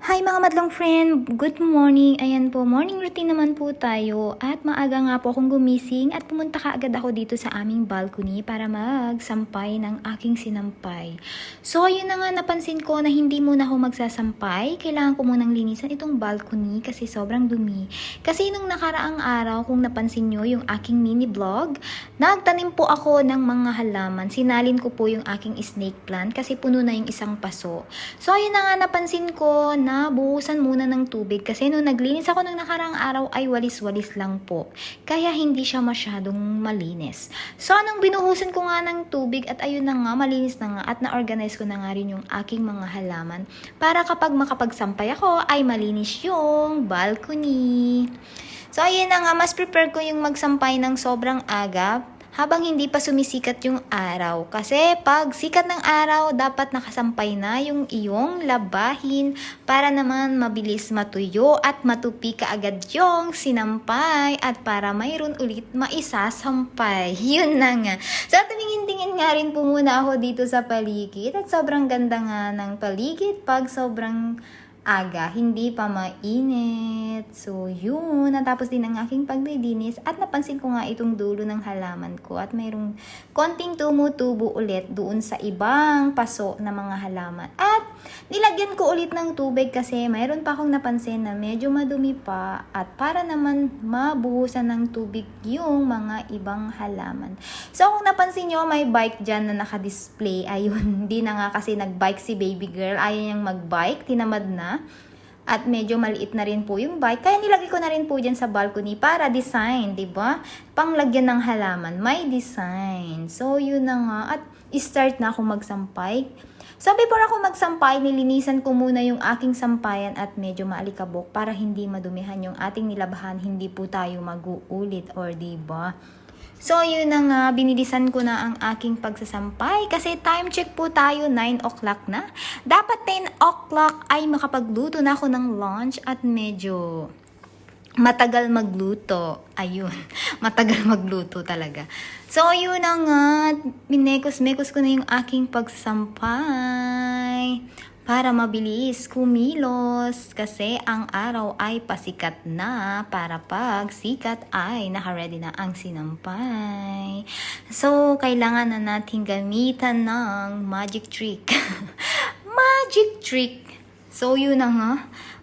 Hi mga madlang friend! Good morning! Ayan po, morning routine naman po tayo at maaga nga po akong gumising at pumunta kaagad ako dito sa aming balcony para magsampay ng aking sinampay. So yun na nga, napansin ko na hindi muna ako magsasampay. Kailangan ko munang linisan itong balcony kasi sobrang dumi. Kasi nung nakaraang araw, kung napansin nyo yung aking mini vlog, nagtanim po ako ng mga halaman. Sinalin ko po yung aking snake plant kasi puno na yung isang paso. So ayun na nga, napansin ko na buhusan muna ng tubig kasi nung naglinis ako ng nakarang araw ay walis-walis lang po. Kaya hindi siya masyadong malinis. So nung binuhusan ko nga ng tubig at ayun na nga, malinis na nga at na-organize ko na nga rin yung aking mga halaman para kapag makapagsampay ako ay malinis yung balcony. So ayun na nga, mas prepare ko yung magsampay ng sobrang aga habang hindi pa sumisikat yung araw. Kasi pag sikat ng araw, dapat nakasampay na yung iyong labahin para naman mabilis matuyo at matupi kaagad yung sinampay at para mayroon ulit maisasampay. Yun na nga. So tumingin-tingin nga rin po muna ako dito sa paligid at sobrang ganda nga ng paligid pag sobrang aga, hindi pa mainit. So, yun. Natapos din ang aking paglilinis at napansin ko nga itong dulo ng halaman ko at mayroong konting tumutubo ulit doon sa ibang paso na mga halaman. At nilagyan ko ulit ng tubig kasi mayroon pa akong napansin na medyo madumi pa at para naman mabuhusan ng tubig yung mga ibang halaman. So, kung napansin nyo, may bike dyan na naka-display. Ayun, hindi na nga kasi nag-bike si baby girl. Ayaw niyang mag-bike, tinamad na. At medyo maliit na rin po yung bike. Kaya nilagay ko na rin po dyan sa balcony para design, di ba? Panglagyan ng halaman, may design. So, yun na nga. At start na ako magsampay. So, before ako magsampay, nilinisan ko muna yung aking sampayan at medyo maalikabok para hindi madumihan yung ating nilabahan. Hindi po tayo mag-uulit or di ba? So, yun na nga, binilisan ko na ang aking pagsasampay kasi time check po tayo, 9 o'clock na. Dapat 10 o'clock ay makapagluto na ako ng lunch at medyo matagal magluto. Ayun, matagal magluto talaga. So, yun na nga, minekos-mekos ko na yung aking pagsasampay para mabilis kumilos kasi ang araw ay pasikat na para pag sikat ay naka-ready na ang sinampay. So, kailangan na natin gamitan ng magic trick. Magic trick! So, yun na nga.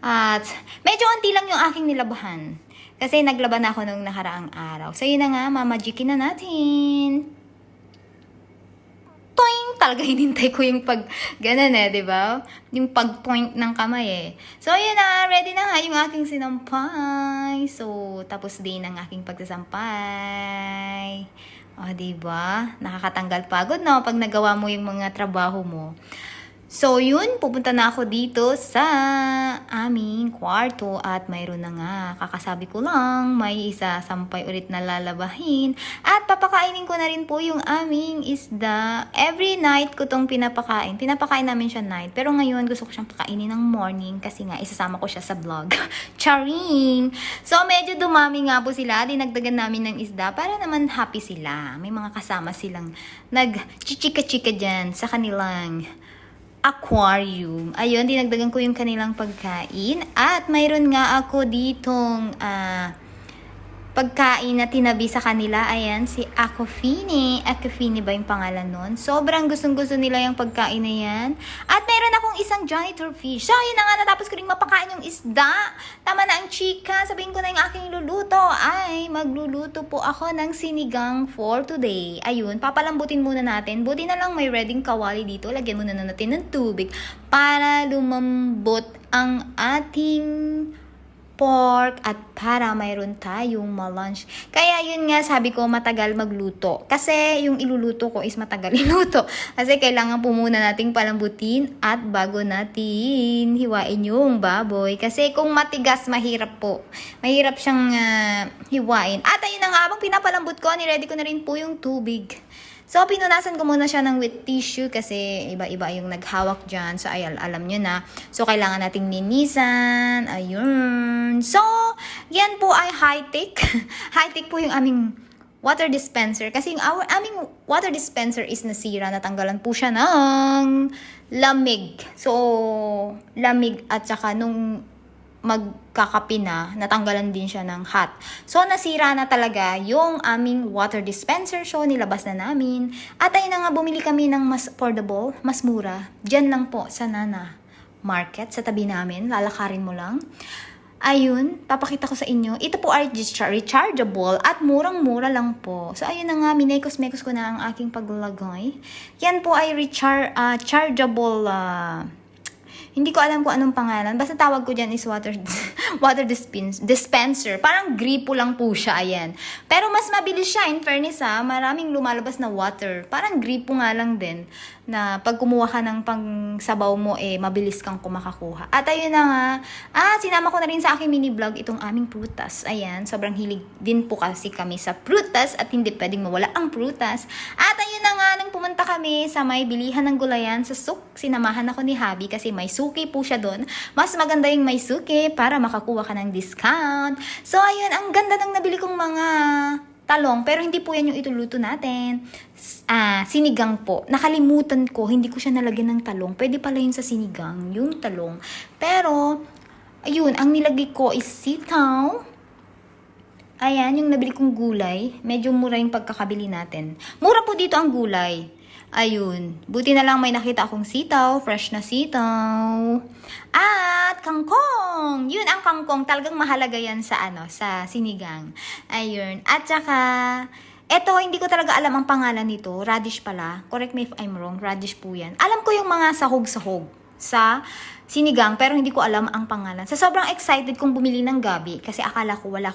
At medyo unti lang yung aking nilabahan kasi naglaban ako nung nakaraang araw. So, yun na nga, mamagikin na natin. Talaga hinintay ko yung pag ganun di ba? Yung pag-point ng kamay So, yun na, ready na nga yung aking sinampay. So, tapos din ang aking pagsasampay. Di ba? Nakakatanggal pagod no pag nagawa mo yung mga trabaho mo. So, yun, pupunta na ako dito sa aming kwarto at mayroon na nga, kakasabi ko lang, may isa sampay ulit na lalabahin at papakainin ko na rin po yung aming isda. Every night ko tong pinapakain. Pinapakain namin siya night, pero ngayon gusto ko siyang pakainin ng morning kasi nga isasama ko siya sa vlog. Charing! So, medyo dumami nga po sila, dinagdagan namin ng isda para naman happy sila. May mga kasama silang nag-chichika-chika dyan sa kanilang aquarium. Ayun, dinagdagan ko yung kanilang pagkain. At mayroon nga ako ditong pagkain na tinabi sa kanila. Ayan, si Aquafini. Aquafini ba yung pangalan nun? Sobrang gustong-gusto nila yung pagkain na yan. At mayroon akong isang janitor fish. So, yun na nga, natapos ko rin mapakain yung isda. Tama na ang chika. Sabihin ko na yung aking luluto. Ay, magluluto po ako ng sinigang for today. Ayun, papalambutin muna natin. Buti na lang may ready kawali dito. Lagyan muna na natin ng tubig para lumambot ang ating pork at para mayroon tayong malunch. Kaya yun nga sabi ko matagal magluto. Kasi yung iluluto ko is matagal iluto. Kasi kailangan po muna nating palambutin at bago natin hiwain yung baboy. Kasi kung matigas, mahirap po. Mahirap siyang hiwain. At ayun na nga, habang pinapalambot ko, niready ko na rin po yung tubig. So, pinunasan ko muna siya ng wet tissue kasi iba-iba yung naghawak dyan. So, ay, alam nyo na. So, kailangan nating linisan. Ayun. So, yan po ay high-tech. High-tech po yung aming water dispenser. Kasi yung aming water dispenser is nasira. Natanggalan po siya ng lamig. So, lamig at saka nung magkakapi na, natanggalan din siya ng hot. So, nasira na talaga yung aming water dispenser. So, nilabas na namin. At ayun na nga, bumili kami ng mas affordable, mas mura. Diyan lang po sa Nana Market, sa tabi namin. Lalakarin mo lang. Ayun, papakita ko sa inyo. Ito po ay rechargeable at murang-mura lang po. So, ayun na nga, minekos-mekos ko na ang aking paglagay. Yan po ay chargeable, hindi ko alam kung anong pangalan. Basta tawag ko dyan is water dispenser. Parang gripo lang po siya, ayan. Pero mas mabilis siya, in fairness maraming lumalabas na water. Parang gripo nga lang din na pag kumuha ka ng pangsabaw mo, mabilis kang kumakakuha. At ayun na nga, sinama ko na rin sa aking mini vlog itong aming prutas. Ayan, sobrang hilig din po kasi kami sa prutas at hindi pwedeng mawala ang prutas. At ayun na nga, nung pumunta kami sa may bilihan ng gulayan sa Souk, sinamahan ako ni Habi kasi may suki po siya doon. Mas maganda yung may suki para makakuha ka ng discount. So ayun, ang ganda ng nabili kong mga talong, pero hindi po yan yung ituluto natin. Sinigang po. Nakalimutan ko, hindi ko siya nalagyan ng talong. Pwede pala yun sa sinigang, yung talong. Pero, ayun, ang nilagay ko is sitaw. Ayan, yung nabili kong gulay. Medyo mura yung pagkakabili natin. Mura po dito ang gulay. Ayun, buti na lang may nakita akong sitaw, fresh na sitaw. At kangkong. Yun ang kangkong, talagang mahalaga yan sa sa sinigang. Ayun, at saka eto, hindi ko talaga alam ang pangalan nito. Radish pala. Correct me if I'm wrong, radish po yan. Alam ko yung mga sahog-sahog sa sinigang, pero hindi ko alam ang pangalan. Sa sobrang excited kong bumili ng gabi kasi akala ko wala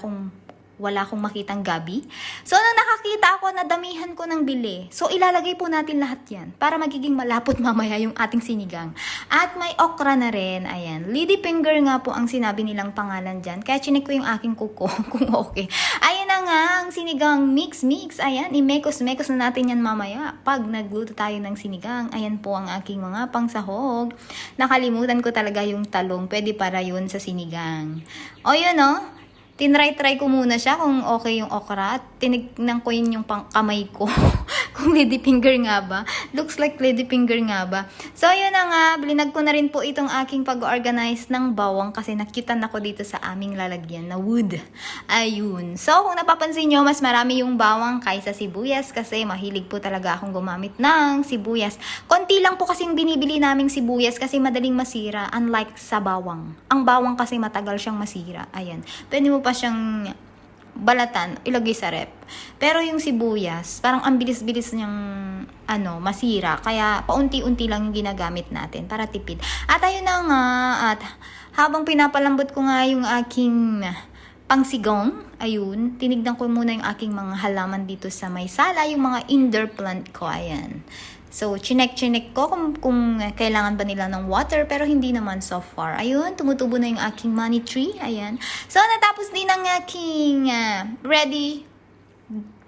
akong makitang gabi. So, nung nakakita ako, nadamihan ko ng bili. So, ilalagay po natin lahat yan para magiging malapot mamaya yung ating sinigang. At may okra na rin. Ayan. Ladyfinger nga po ang sinabi nilang pangalan dyan. Kaya chinek ko yung aking kuko kung okay. Ayan na nga, ang sinigang mix. Ayan, imekos-mekos na natin yan mamaya. Pag nagluto tayo ng sinigang, ayan po ang aking mga pangsahog. Nakalimutan ko talaga yung talong. Pwede para yun sa sinigang. O yun tinry ko muna siya kung okay yung okra at tinignan ko yun yung kamay ko kung ladyfinger nga ba. Looks like ladyfinger nga ba. So, yun na nga, blinag ko na rin po itong aking pag-organize ng bawang kasi nakitan ako dito sa aming lalagyan na wood. Ayun. So, kung napapansin nyo, mas marami yung bawang kaysa sibuyas kasi mahilig po talaga akong gumamit ng sibuyas. Konti lang po kasing binibili naming sibuyas kasi madaling masira, unlike sa bawang. Ang bawang kasi matagal siyang masira. Ayan. Pwede mo pa siyang balatan, ilagay sa rep. Pero yung sibuyas, parang ang bilis-bilis niyang masira. Kaya paunti-unti lang yung ginagamit natin para tipid. At ayun na nga, at habang pinapalambot ko nga yung aking pangsigong, ayun, tinignan ko muna yung aking mga halaman dito sa may sala, yung mga indoor plant ko, ayan. So, chinek ko kung kailangan ba nila ng water, pero hindi naman so far. Ayun, tumutubo na yung aking money tree. Ayan. So, natapos din ang aking ready.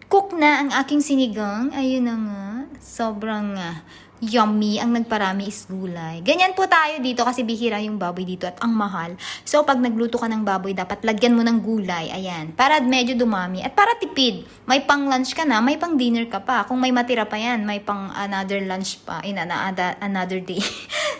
Cook na ang aking sinigang. Ayun na nga. Sobrang yummy. Ang nagparami is gulay. Ganyan po tayo dito kasi bihira yung baboy dito at ang mahal. So, pag nagluto ka ng baboy, dapat lagyan mo ng gulay. Ayan. Para medyo dumami. At para tipid. May pang lunch ka na, may pang dinner ka pa. Kung may matira pa yan, may pang another lunch pa. Another day.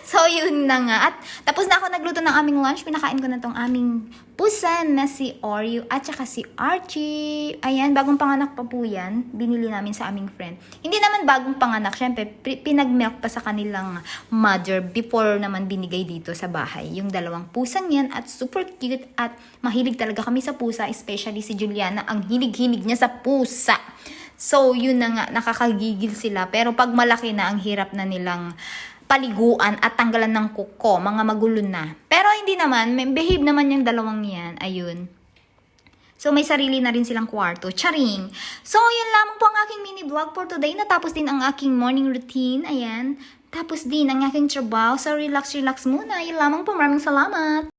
So, yun na nga. At tapos na ako nagluto ng aming lunch. Pinakain ko na tong aming pusan na si Oreo at saka si Archie. Ayan, bagong panganak pa po yan. Binili namin sa aming friend. Hindi naman bagong panganak. Siyempre, pinag-milk pa sa kanilang mother before naman binigay dito sa bahay. Yung dalawang pusang yan at super cute at mahilig talaga kami sa pusa. Especially si Juliana, ang hilig-hilig niya sa pusa. So, yun na nga, nakakagigil sila. Pero pag malaki na, ang hirap na nilang paliguan at tanggalan ng kuko, mga magulo na. Pero hindi naman, may behave naman yung dalawang yan. Ayun. So, may sarili na rin silang kwarto. Charing! So, yun lamang po ang aking mini vlog for today. Natapos din ang aking morning routine. Ayan. Tapos din ang aking trabaho. So, relax muna. Yun lamang po. Maraming salamat!